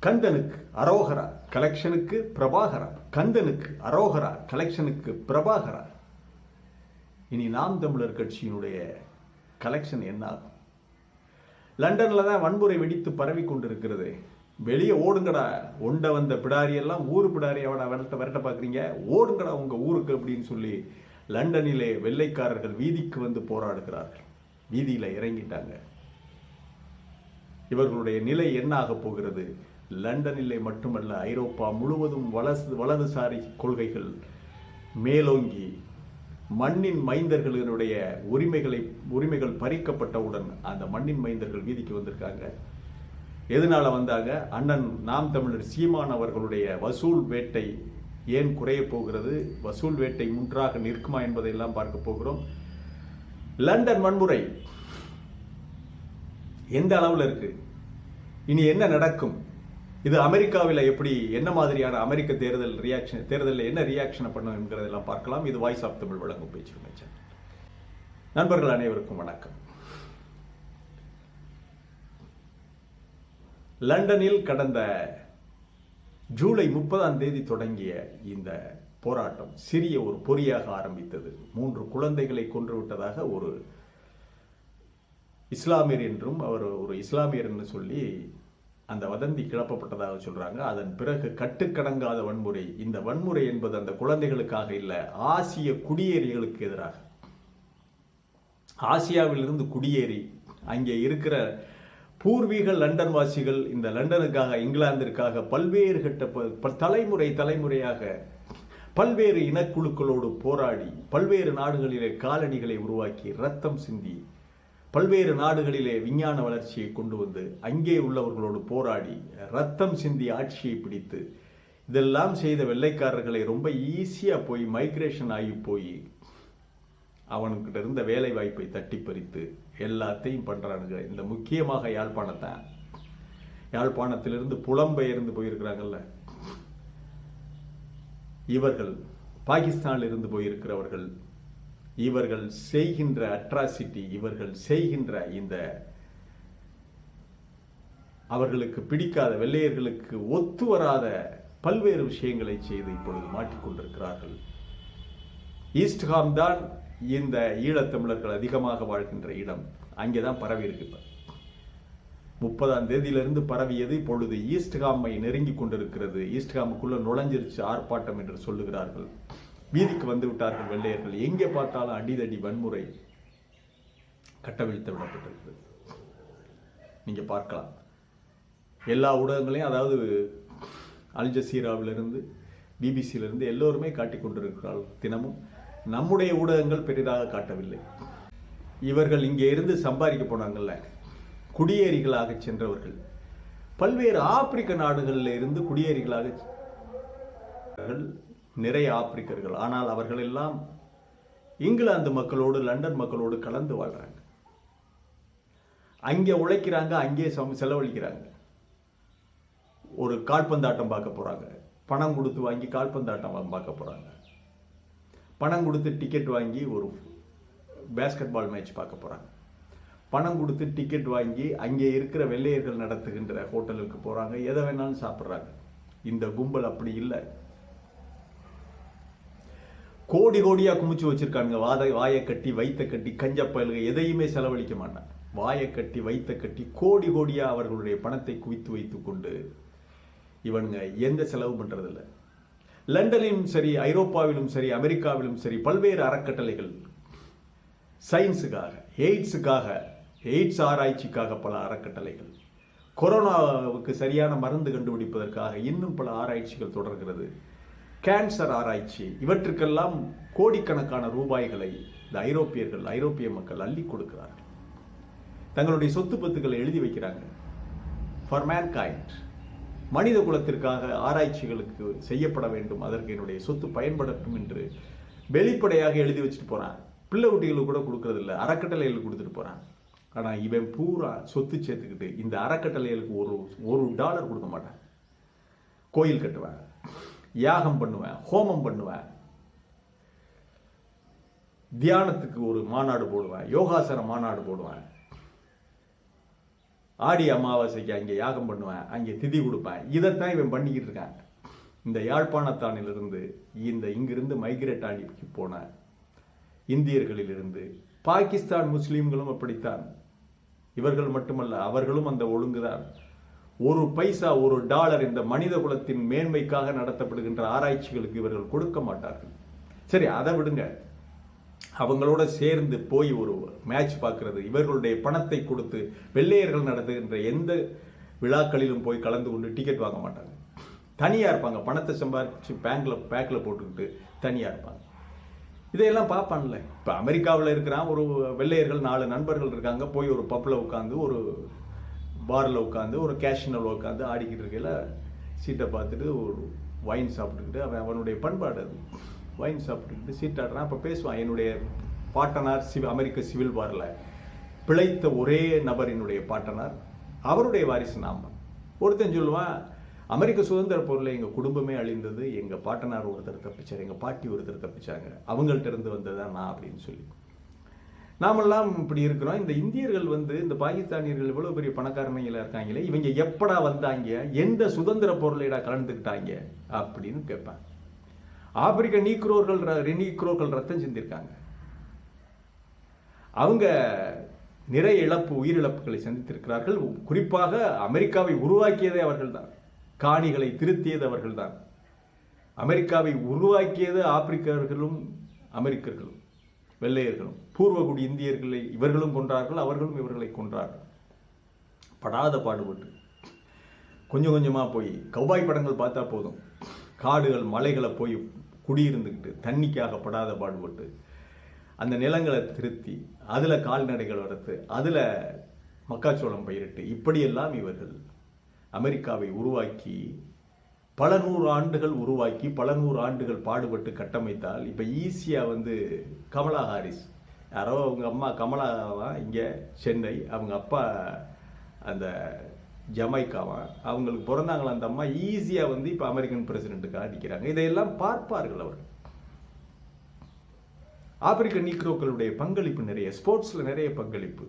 கந்தனுக்கு அரோகரா, கலெக்ஷனுக்கு பிரபாகரா. கந்தனுக்கு அரோகரா, கலெக்ஷனுக்கு பிரபாகரா. இனி நாம் தமிழர் கட்சியினுடைய கலெக்ஷன் என்ன ஆகும்? லண்டன்ல தான் வன்முறை வெடித்து பரவி கொண்டிருக்கிறது. வெளியே ஓடுங்கடா, ஒண்ட வந்த பிடாரியெல்லாம் ஊரு பிடாரியோட விரட்ட பாக்குறீங்க, ஓடுங்கடா உங்க ஊருக்கு அப்படின்னு சொல்லி லண்டனிலே வெள்ளைக்காரர்கள் வீதிக்கு வந்து போராடுகிறார்கள். வீதியில இறங்கிட்டாங்க. இவர்களுடைய நிலை என்ன ஆக போகிறது? லண்டனிலே மட்டுமல்ல, ஐரோப்பா முழுவதும் வலதுசாரி கொள்கைகள் மேலோங்கி மண்ணின் மைந்தர்களுடைய உரிமைகள் பறிக்கப்பட்டவுடன் அந்த மண்ணின் மைந்தர்கள் வீதிக்கு வந்திருக்காங்க. எதனால வந்தாங்க? அண்ணன் நாம் தமிழர் சீமான் அவர்களுடைய வசூல் வேட்டை ஏன் குறைய போகிறது, வசூல் வேட்டை முன்றாக நிற்குமா என்பதையெல்லாம் பார்க்க போகிறோம். லண்டன் வன்முறை எந்த அளவில் இருக்கு, இனி என்ன நடக்கும், இது அமெரிக்காவில் எப்படி, என்ன மாதிரியான அமெரிக்க தேர்தலில் என்ன ரியாக்ஷன் பண்ணும் என்கிறதெல்லாம் பார்க்கலாம். இது வாய்ஸ் ஆஃப் தமிழ் வழங்கும் பேச்சு சேனல். நண்பர்கள் அனைவருக்கும் வணக்கம். லண்டனில் கடந்த ஜூலை 30 தொடங்கிய இந்த போராட்டம் சிறிய ஒரு பொறியாக ஆரம்பித்தது. 3 குழந்தைகளை கொன்றுவிட்டதாக ஒரு இஸ்லாமியர் என்றும் அவர் ஒரு இஸ்லாமியர் என்று சொல்லி அந்த வதந்தி கிளப்பப்பட்டதாக சொல்றாங்க. அதன் பிறகு கட்டுக்கடங்காத வன்முறை. இந்த வன்முறை என்பது அந்த குழந்தைகளுக்காக இல்ல, ஆசிய குடியேறிகளுக்கு எதிராக. ஆசியாவில் இருந்து குடியேறி அங்கே இருக்கிற பூர்வீக லண்டன் வாசிகள் இந்த லண்டனுக்காக, இங்கிலாந்திற்காக பல்வேறு கட்ட தலைமுறையாக பல்வேறு இனக்குழுக்களோடு போராடி பல்வேறு நாடுகளிலே காலனிகளை உருவாக்கி ரத்தம் சிந்தி பல்வேறு நாடுகளிலே விஞ்ஞான வளர்ச்சியை கொண்டு வந்து அங்கே உள்ளவர்களோடு போராடி ரத்தம் சிந்தி ஆட்சியை பிடித்து இதெல்லாம் செய்த வெள்ளைக்காரர்களை ரொம்ப ஈஸியா போய் மைக்ரேஷன் ஆகி போய் அவனுக்கிட்ட இருந்த வேலை வாய்ப்பை தட்டி பறித்து எல்லாத்தையும் பண்றானுங்க. இந்த முக்கியமாக யாழ்ப்பாணத்திலிருந்து புலம்பெயர்ந்து போயிருக்கிறாங்கல்ல இவர்கள், பாகிஸ்தானில் இருந்து போயிருக்கிறவர்கள், இவர்கள் செய்கின்ற அட்ராசிட்டி, இவர்கள் செய்கின்ற இந்த அவர்களுக்கு பிடிக்காத, வெள்ளையர்களுக்கு ஒத்து வராத பல்வேறு விஷயங்களை செய்து இப்பொழுது மாட்டிக்கொண்டிருக்கிறார்கள். ஈஸ்ட்ஹாம் தான் இந்த ஈழத்தமிழர்கள் அதிகமாக வாழ்கின்ற இடம். அங்கேதான் பரவி இருக்கு. 30 பரவியது இப்பொழுது ஈஸ்ட்ஹாமை நெருங்கி கொண்டிருக்கிறது. ஈஸ்ட்ஹாமுக்குள்ள நுழைஞ்சிருச்சு ஆர்ப்பாட்டம் என்று சொல்லுகிறார்கள். வீதிக்கு வந்து விட்டார்கள் வெள்ளையர்கள். எங்கே பார்த்தாலும் அடிதடி வன்முறை கட்டவிழ்த்து விடப்பட்டிருக்கிறது. நீங்க பார்க்கலாம் எல்லா ஊடகங்களையும், அதாவது அல் ஜசீராவிலிருந்து பிபிசியிலிருந்து எல்லோருமே காட்டிக் கொண்டிருக்கிறார்கள் தினமும். நம்முடைய ஊடகங்கள் பெரிதாக காட்டவில்லை. இவர்கள் இங்கே இருந்து சம்பாதிக்க போனாங்கல்ல, குடியேறிகளாக சென்றவர்கள் பல்வேறு ஆப்பிரிக்க நாடுகளில் இருந்து குடியேறிகளாக நிறைய ஆப்பிரிக்கர்கள். ஆனால் அவர்கள் எல்லாம் இங்கிலாந்து மக்களோடு லண்டன் மக்களோடு கலந்து வாழ்றாங்க. அங்கே உழைக்கிறாங்க, அங்கே செலவழிக்கிறாங்க. ஒரு கால்பந்தாட்டம் பார்க்க போறாங்க, பணம் கொடுத்து வாங்கி கால்பந்தாட்டம் பார்க்க போறாங்க. பணம் கொடுத்து டிக்கெட் வாங்கி ஒரு பேஸ்கெட் பால் மேட்ச் பார்க்க போறாங்க. பணம் கொடுத்து டிக்கெட் வாங்கி அங்கே இருக்கிற வெள்ளையர்கள் நடத்துகின்ற ஹோட்டலுக்கு போறாங்க, எதை வேணாலும் சாப்பிட்றாங்க. இந்த கும்பல் அப்படி இல்லை. கோடி கோடியா குமிச்சு வச்சிருக்காங்க. வாயை கட்டி வைத்த கட்டி கஞ்ச பயல்க எதையுமே செலவழிக்க மாட்டாங்க. வாயை கட்டி வைத்த கட்டி கோடி கோடியா அவர்களுடைய பணத்தை குவித்து வைத்துக் கொண்டு இவனுங்க எந்த செலவு பண்றதில்லை. லண்டனிலும் சரி, ஐரோப்பாவிலும் சரி, அமெரிக்காவிலும் சரி பல்வேறு அறக்கட்டளைகள் சயின்ஸுக்காக, எய்ட்ஸ் ஆராய்ச்சிக்காக பல அறக்கட்டளைகள், கொரோனாவுக்கு சரியான மருந்து கண்டுபிடிப்பதற்காக இன்னும் பல ஆராய்ச்சிகள் தொடர்கிறது. கேன்சர் ஆராய்ச்சி, இவற்றுக்கெல்லாம் கோடிக்கணக்கான ரூபாய்களை இந்த ஐரோப்பிய மக்கள் அள்ளி கொடுக்கிறார்கள். தங்களுடைய சொத்து பத்துக்களை எழுதி வைக்கிறாங்க. ஃபார் மேன்கைண்ட், மனித குலத்திற்காக ஆராய்ச்சிகளுக்கு செய்யப்பட வேண்டும், அதற்கு என்னுடைய சொத்து பயன்படட்டும் என்று வெளிப்படையாக எழுதி வச்சுட்டு போறான். பிள்ளை குட்டிகளுக்கு கூட கொடுக்கறது இல்லை, அறக்கட்டளைகளுக்கு கொடுத்துட்டு போறான். ஆனா இவன் பூரா சொத்து சேர்த்துக்கிட்டு இந்த அறக்கட்டளைகளுக்கு ஒரு டாலர் கொடுக்க மாட்டான். கோயில் கட்டுவேன், யாகம் பண்ணுவேன், ஹோமம் பண்ணுவேன், தியானத்துக்கு ஒரு மாநாடு போடுவேன், யோகாசன மாநாடு போடுவேன். ஆடி அமாவாசைக்கு அங்கே யாகம் பண்ணுவேன், அங்கே திதி கொடுப்பேன். இதைத்தான் இவன் பண்ணிக்கிட்டு இருக்கான். இந்த யாழ்ப்பாணத்தானிலிருந்து இங்கிருந்து மைக்ரேட் ஆகி போன இந்தியர்களிலிருந்து பாகிஸ்தான் முஸ்லீம்களும் அப்படித்தான். இவர்கள் மட்டுமல்ல, அவர்களும் அந்த ஒழுங்குதான். ஒரு பைசா, ஒரு டாலர் இந்த மனித குலத்தின் மேன்மைக்காக நடத்தப்படுகின்ற ஆராய்ச்சிகளுக்கு இவர்கள் கொடுக்க மாட்டார்கள். சரி, அதை விடுங்க. அவங்களோட சேர்ந்து போய் ஒரு மேட்ச் பார்க்கறது, இவர்களுடைய பணத்தை கொடுத்து வெள்ளையர்கள் நடத்துகின்ற எந்த விழாக்களிலும் போய் கலந்து கொண்டு டிக்கெட் வாங்க மாட்டாங்க. தனியாக இருப்பாங்க. பணத்தை சம்பாதிச்சு பேக்கில் போட்டுக்கிட்டு தனியாக இருப்பாங்க. இதையெல்லாம் பார்ப்பான்ல. இப்போ அமெரிக்காவில் இருக்கிறான் ஒரு வெள்ளையர்கள் 4 நண்பர்கள் இருக்காங்க. போய் ஒரு பப்பில் உட்காந்து, ஒரு பாரில் உட்காந்து, ஒரு கேஷினோவில் உட்காந்து ஆடிக்கிட்டு இருக்கையில் சீட்டை பார்த்துட்டு ஒரு வைன் சாப்பிட்டுக்கிட்டு, அவனுடைய பண்பாடு அது. வைன் சாப்பிட்டுக்கிட்டு சீட்டாடுறான். அப்போ பேசுவான், என்னுடைய பாட்டனார் அமெரிக்க சிவில் வாரில் பிழைத்த ஒரே நபர் என்னுடைய பாட்டனார், அவருடைய வாரிசு நாம. ஒருத்தன் சொல்லுவான், அமெரிக்க சுதந்திர போரில் எங்கள் குடும்பமே அழிந்தது, எங்கள் பாட்டனார் ஒருத்தர் தப்பிச்சார், எங்கள் பாட்டி ஒருத்தர் தப்பிச்சாங்க, அவங்கள்ட்ட இருந்து வந்ததுதான் நான் அப்படின்னு சொல்லி. நாமெல்லாம் இப்படி இருக்கிறோம். இந்த இந்தியர்கள் இந்த பாகிஸ்தானியர்கள் இவ்வளவு பெரிய பணக்காரமையில இருக்காங்களே, இவங்க எப்படா வந்தாங்க, எந்த சுதந்திர போரில் கலந்துக்கிட்டாங்க அப்படின்னு கேட்பாங்க. ஆப்பிரிக்க நீக்ரோக்கள் ரத்தம் சிந்திருக்காங்க. அவங்க நிறைய உயிரிழப்புகளை சந்தித்திருக்கிறார்கள். குறிப்பாக அமெரிக்காவை உருவாக்கியதே அவர்கள்தான். காணிகளை திருத்தியது அவர்கள்தான். அமெரிக்காவை உருவாக்கியது ஆப்பிரிக்கர்களும் அமெரிக்கர்களும் வெள்ளையர்களும். பூர்வகுடி இந்தியர்களை இவர்களும் கொன்றார்கள், அவர்களும் இவர்களை கொன்றார்கள். படாத பாடுபட்டு கொஞ்சம் கொஞ்சமா போய் கௌபாய் படங்கள் பார்த்தா போதும், காடுகள் மலைகளை போய் குடியிருந்துக்கிட்டு தண்ணிக்காக படாத பாடுபட்டு அந்த நிலங்களை திருத்தி அதில் கால்நடைகள் வளர்த்து அதில் மக்காச்சோளம் பயிரிட்டு இப்படியெல்லாம் இவர்கள் அமெரிக்காவை உருவாக்கி பல 100 ஆண்டுகள் உருவாக்கி பல 100 ஆண்டுகள் பாடுபட்டு கட்டமைத்தால் இப்போ ஈஸியாக கமலா ஹாரிஸ், யாரோ அவங்க அம்மா கமலாவா இங்கே சென்னை, அவங்க அப்பா அந்த ஜமைக்காவா, அவங்களுக்கு பிறந்தாங்களா அந்த அம்மா, ஈஸியாக இப்போ அமெரிக்கன் பிரசிடென்ட்டுக்கு அடிக்கிறாங்க. இதையெல்லாம் பார்ப்பார்கள் அவர்கள். ஆப்பிரிக்க நீக்ரோக்களுடைய பங்களிப்பு நிறைய, ஸ்போர்ட்ஸில் நிறைய பங்களிப்பு.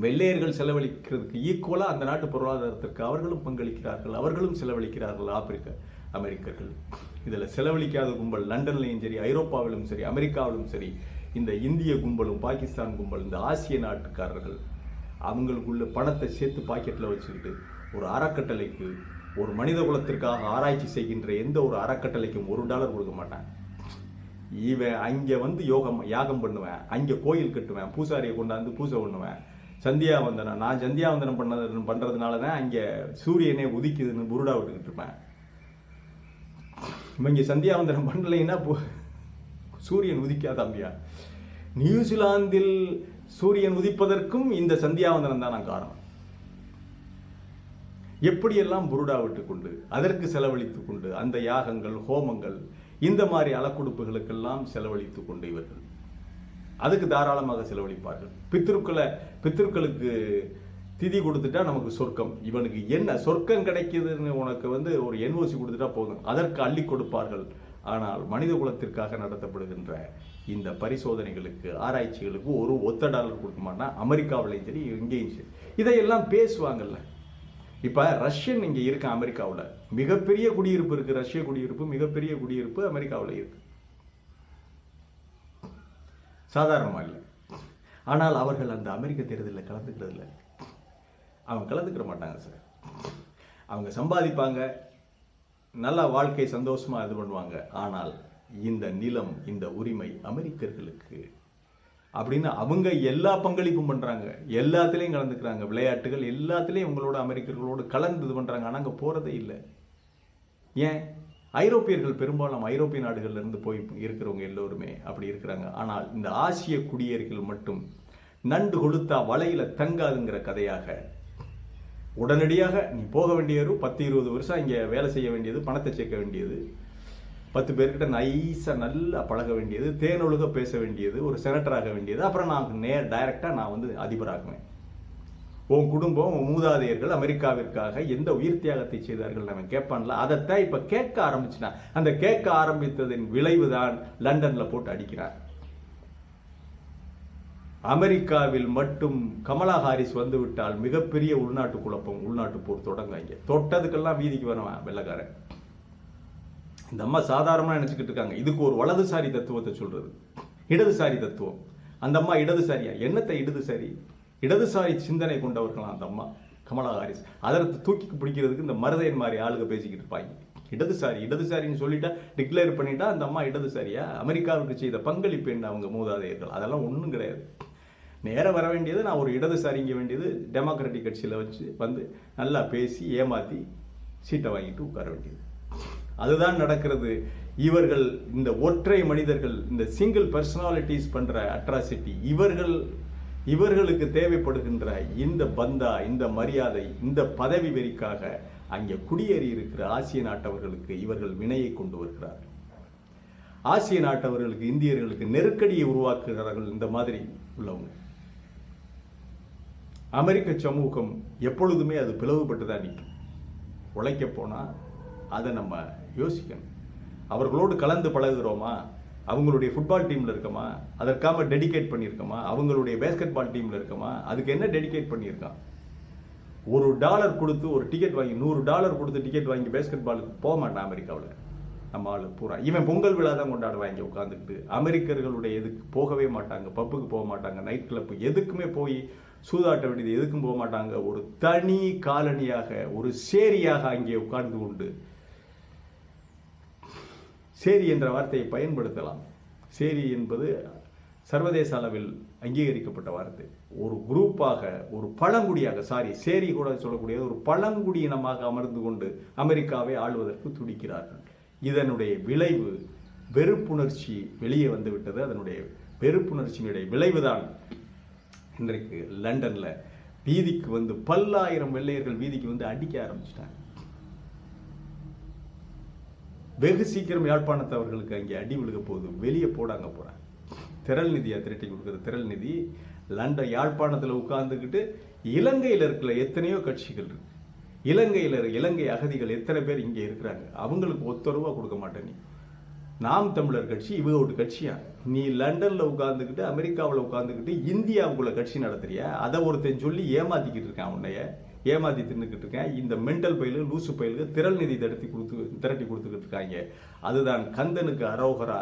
வெள்ளையர்கள் செலவழிக்கிறதுக்கு ஈக்குவலாக அந்த நாட்டு பொருளாதாரத்திற்கு அவர்களும் பங்களிக்கிறார்கள், அவர்களும் செலவழிக்கிறார்கள் அமெரிக்கர்கள். இதில் செலவழிக்காத கும்பல் லண்டன்லையும் சரி, ஐரோப்பாவிலும் சரி, அமெரிக்காவிலும் சரி, இந்த இந்திய கும்பலும் பாகிஸ்தான் கும்பல், இந்த ஆசிய நாட்டுக்காரர்கள் அவங்களுக்குள்ள பணத்தை சேர்த்து பாக்கெட்டில் வச்சுக்கிட்டு ஒரு அறக்கட்டளைக்கு, ஒரு மனித குலத்திற்காக ஆராய்ச்சி செய்கின்ற எந்த ஒரு அறக்கட்டளைக்கும் $1 கொடுக்க மாட்டான். இவன் அங்கே யாகம் பண்ணுவேன், அங்கே கோயில் கட்டுவேன், பூசாரியை கொண்டாந்து பூஜை பண்ணுவேன், சந்தியாவந்தனம், நான் சந்தியாவந்தனம் பண்ணுறதுனால தான் அங்கே சூரியனே உதிக்குதுன்னு புருடா விட்டுக்கிட்டு இருப்பேன். இங்கே சந்தியாவந்தனம் பண்ணலைன்னா சூரியன் உதிக்காதம்பியா. நியூசிலாந்தில் சூரியன் உதிப்பதற்கும் இந்த சந்தியாவந்தனம் தான் காரணம். எப்படியெல்லாம் புருடா விட்டு கொண்டு அதற்கு செலவழித்து கொண்டு அந்த யாகங்கள், ஹோமங்கள், இந்த மாதிரி அலக்குடுப்புகளுக்கெல்லாம் செலவழித்து கொண்டு இவர்கள் அதுக்கு தாராளமாக செலவழிப்பார்கள். பித்ருக்களுக்கு திதி கொடுத்துட்டா நமக்கு சொர்க்கம், இவனுக்கு என்ன சொர்க்கம் கிடைக்குதுன்னு உனக்கு ஒரு NOC கொடுத்துட்டா போதும், அதற்கு அள்ளி கொடுப்பார்கள். ஆனால் மனித குலத்திற்காக நடத்தப்படுகின்ற இந்த பரிசோதனைகளுக்கு, ஆராய்ச்சிகளுக்கு ஒரு $1 கொடுக்க மாட்டான். அமெரிக்காவிலையும் சரி, இங்கேயும் சரி. இதையெல்லாம் பேசுவாங்கல்ல. இப்போ ரஷ்யன் இங்கே இருக்க, அமெரிக்காவில் மிகப்பெரிய குடியிருப்பு இருக்கு, ரஷ்ய குடியிருப்பு, மிகப்பெரிய குடியிருப்பு அமெரிக்காவில் இருக்கு, சாதாரணமாக இல்லை. ஆனால் அவர்கள் அந்த அமெரிக்க தேர்தலில் கலந்துக்கிறது இல்லை. அவங்க கலந்துக்கிற மாட்டாங்க சார். அவங்க சம்பாதிப்பாங்க, நல்ல வாழ்க்கை, சந்தோஷமா இது பண்ணுவாங்க. ஆனால் இந்த நிலம், இந்த உரிமை அமெரிக்கர்களுக்கு அப்படின்னு அவங்க எல்லா பங்களிப்பும் பண்றாங்க, எல்லாத்திலையும் கலந்துக்கிறாங்க. விளையாட்டுகள் எல்லாத்திலையும் உங்களோட அமெரிக்கர்களோடு கலந்து இது பண்றாங்க. ஆனால் அங்கே போறதே இல்லை. ஏன்? ஐரோப்பியர்கள் பெரும்பாலும் ஐரோப்பிய நாடுகள்ல இருந்து போய் இருக்கிறவங்க எல்லோருமே அப்படி இருக்கிறாங்க. ஆனால் இந்த ஆசிய குடியேறிகள் மட்டும் நண்டு கொளுத்தா வலையில தங்காதுங்கிற கதையாக உடனடியாக நீ போக வேண்டியது 10-20 வருஷம் இங்கே வேலை செய்ய வேண்டியது, பணத்தை சேர்க்க வேண்டியது, 10 பேர்கிட்ட நைஸாக நல்லா பழக வேண்டியது, தேனொழுக பேச வேண்டியது, ஒரு செனட்டர் ஆக வேண்டியது, அப்புறம் நான் டைரக்டாக நான் அதிபராகுவேன். உன் குடும்பம், உன் மூதாதையர்கள் அமெரிக்காவிற்காக எந்த உயிர் தியாகத்தை செய்தார்கள் நம்ம கேட்பான்ல, அதைத்தான் இப்போ கேட்க ஆரம்பிச்சுனா. அந்த கேட்க ஆரம்பித்ததின் விளைவுதான் லண்டன்ல போட்டு அடிக்கிறார். அமெரிக்காவில் மட்டும் கமலா ஹாரிஸ் வந்துவிட்டால் மிகப்பெரிய உள்நாட்டு குழப்பம், உள்நாட்டு போர் தொடங்க. தொட்டதுக்கெல்லாம் வீதிக்கு வரவன் வெள்ளக்காரன். இந்த அம்மா சாதாரணமாக நினைச்சுக்கிட்டு இருக்காங்க. இதுக்கு ஒரு வலதுசாரி தத்துவத்தை சொல்றது, இடதுசாரி தத்துவம். அந்த அம்மா இடதுசாரியா? என்னத்தை இடதுசாரி? இடதுசாரி சிந்தனை கொண்டவர்களாம் அந்த அம்மா கமலா ஹாரிஸ். அதற்கு தூக்கி பிடிக்கிறதுக்கு இந்த மருதையன் மாதிரி ஆளுக பேசிக்கிட்டு இருப்பாங்க. இடதுசாரின்னு சொல்லிட்டா, டிக்ளேர் பண்ணிட்டா அந்த அம்மா இடதுசாரியா? அமெரிக்காவுக்கு செய்த பங்களிப்பு என்ன அவங்க மூதாதையர்கள்? அதெல்லாம் ஒன்றும் கிடையாது. நேரம் வர வேண்டியது, நான் ஒரு இடதுசாரிங்க வேண்டியது டெமோக்ராட்டிக் கட்சியில் வச்சு வந்து நல்லா பேசி ஏமாற்றி சீட்டை வாங்கிட்டு உட்கார வேண்டியது. அதுதான் நடக்கிறது. இவர்கள் இந்த ஒற்றை மனிதர்கள், இந்த சிங்கிள் பர்சனாலிட்டிஸ் பண்ற அட்ராசிட்டி, இவர்களுக்கு தேவைப்படுகின்ற இந்த பந்தா, இந்த மரியாதை, இந்த பதவி வெறிக்காக அங்கே குடியேறி இருக்கிற ஆசிய நாட்டவர்களுக்கு இவர்கள் வினையை கொண்டு வருகிறார்கள். ஆசிய நாட்டவர்களுக்கு, இந்தியர்களுக்கு நெருக்கடியை உருவாக்குகிறார்கள். இந்த மாதிரி உள்ளவங்க அமெரிக்க சமூகம் எப்பொழுதுமே அது பிளவுபட்டுதான் நிற்கும். உழைக்க போனா அதை நம்ம யோசிக்கணும். அவர்களோடு கலந்து பழகுகிறோமா? அவங்களுடைய ஃபுட்பால் டீம்ல இருக்கமா? அதற்காக டெடிகேட் பண்ணியிருக்கோமா? அவங்களுடைய பேஸ்கெட் பால் டீம்ல இருக்கமா? அதுக்கு என்ன டெடிகேட் பண்ணியிருக்கான்? $1 கொடுத்து ஒரு டிக்கெட் வாங்கி, $100 கொடுத்து டிக்கெட் வாங்கி பேஸ்கெட் பாலுக்கு போக மாட்டான் அமெரிக்காவில். நம்ம ஆளு பூரா இவன் பொங்கல் விழா தான் கொண்டாடுவாங்க உட்காந்துக்கிட்டு. அமெரிக்கர்களுடைய எதுக்கு போகவே மாட்டாங்க, பப்புக்கு போக மாட்டாங்க, நைட் கிளப்பு எதுக்குமே போய் சூதாட்ட வேண்டியது எதுக்கும் போக மாட்டாங்க. ஒரு தனி காலனியாக, ஒரு சேரியாக அங்கே உட்கார்ந்து கொண்டு, சேரி என்ற வார்த்தையை பயன்படுத்தலாம். சேரி என்பது சர்வதேச அளவில் அங்கீகரிக்கப்பட்ட வார்த்தை. ஒரு குரூப்பாக, ஒரு பழங்குடியாக, சேரி கூட சொல்லக்கூடிய ஒரு பழங்குடியினமாக அமர்ந்து கொண்டு அமெரிக்காவை ஆளுவதற்கு துடிக்கிறார்கள். இதனுடைய விளைவு வெறுப்புணர்ச்சி வெளியே வந்துவிட்டது. அதனுடைய வெறுப்புணர்ச்சியினுடைய விளைவுதான் இன்றைக்கு லண்டன்ல வீதிக்கு வந்து பல்லாயிரம் வெள்ளையர்கள் வீதிக்கு வந்து அடிக்க ஆரம்பிச்சிட்டாங்க. வெகு சீக்கிரம் யாழ்ப்பாணத்தவர்களுக்கு அங்கே அடி விழுக போகுது. வெளியே போடாங்க போறாங்க. திரள் நிதியா திரட்டி கொடுக்குறது. திரள் நிதி லண்டன் யாழ்ப்பாணத்தில் உட்கார்ந்துக்கிட்டு இலங்கையில் இருக்கிற எத்தனையோ கட்சிகள் இருக்கு. இலங்கை அகதிகள் எத்தனை பேர் இங்கே இருக்கிறாங்க. அவங்களுக்கு $1 கொடுக்க மாட்டேன் நீ. நாம் தமிழர் கட்சி இவங்க கட்சியா? நீ லண்டன்ல உட்கார்ந்துக்கிட்டு, அமெரிக்காவில் உட்கார்ந்துக்கிட்டு இந்தியாவுக்குள்ள கட்சி நடத்துறியா? அதை ஒருத்தன் சொல்லி ஏமாத்திக்கிட்டு இருக்கான். உன்னைய ஏமாத்தி தின்னுக்கிட்டு இருக்கேன். இந்த மென்டல் பயிலு, லூசு பயிலுக்கு திரள் நிதி திரட்டி கொடுத்துக்கிட்டு இருக்காங்க. அதுதான் கந்தனுக்கு அரோகரா,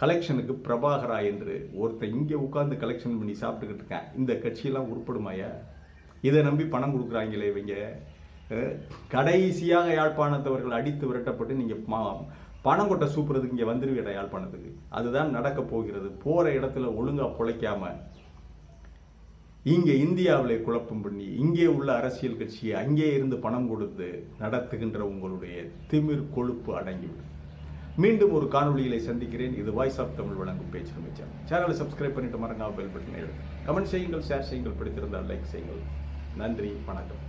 கலெக்ஷனுக்கு பிரபாகரா என்று ஒருத்தன் இங்கே உட்கார்ந்து கலெக்ஷன் பண்ணி சாப்பிட்டுக்கிட்டு இருக்கேன். இந்த கட்சியெல்லாம் உருப்படுமாயா? இதை நம்பி பணம் கொடுக்குறாங்களே இவங்க. கடைசியாக யாழ்ப்பாணத்தவர்கள் அடித்து விரட்டப்பட்டு நீங்க பணம் கொட்ட சூப்புறதுக்கு இங்க வந்துருவீடா யாழ்ப்பாணத்துக்கு. அதுதான் நடக்க போகிறது. போற இடத்துல ஒழுங்கா பொழைக்காம இங்க இந்தியாவிலே குழப்பம் பண்ணி, இங்கே உள்ள அரசியல் கட்சியை அங்கே இருந்து பணம் கொடுத்து நடத்துகின்ற உங்களுடைய திமிர் கொழுப்பு அடங்கிவிடும். மீண்டும் ஒரு காணொலியிலே சந்திக்கிறேன். இது வாய்ஸ் ஆஃப் தமிழ் வழங்கும் பேச்சு அமைச்சர். சேனலை சப்ஸ்கிரைப் பண்ணிட்டு மறக்காம பெல் பட்டனை எடுத்து கமெண்ட் செய்யுங்கள், ஷேர் செய்யுங்கள், பிடித்திருந்தால் லைக் செய்யுங்கள். நன்றி, வணக்கம்.